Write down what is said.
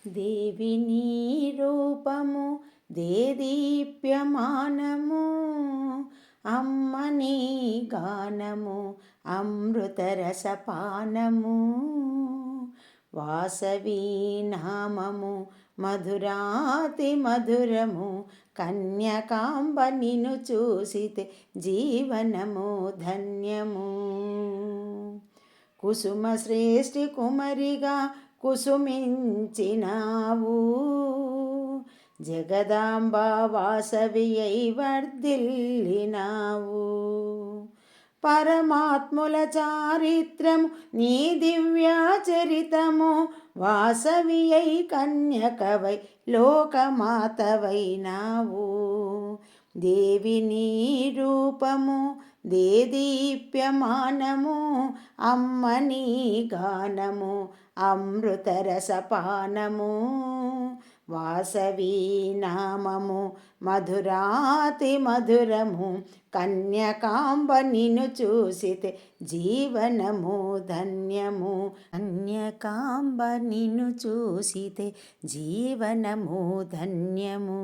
దేవి నీ రూపము దేదీప్యమానము, అమ్మ నీ గానము అమృతరసపానము. వాసవి నామము మధురాతి మధురము, కన్యకాంబ నిన్ను చూసితే జీవనము ధన్యము. కుసుమ శ్రేష్ఠి కుమరిగా కుసుమించినావు, జగదాంబ వాసవి అయి వర్ధిల్లినావు. పరమాత్ముల చారిత్రము నీ దివ్య చరితము, వాసవి అయి కన్యకవై లోకమాతవైనావు. దేవి నీ రూపము దేదీప్యమానము, అమ్మ నీ గానము అమృతరసపానము. వాసవి నామము మధురాతి మధురము, కన్యకాంబ నిన్ను చూసితే జీవనము ధన్యము. కన్యకాంబ నిన్ను చూసితే జీవనము ధన్యము.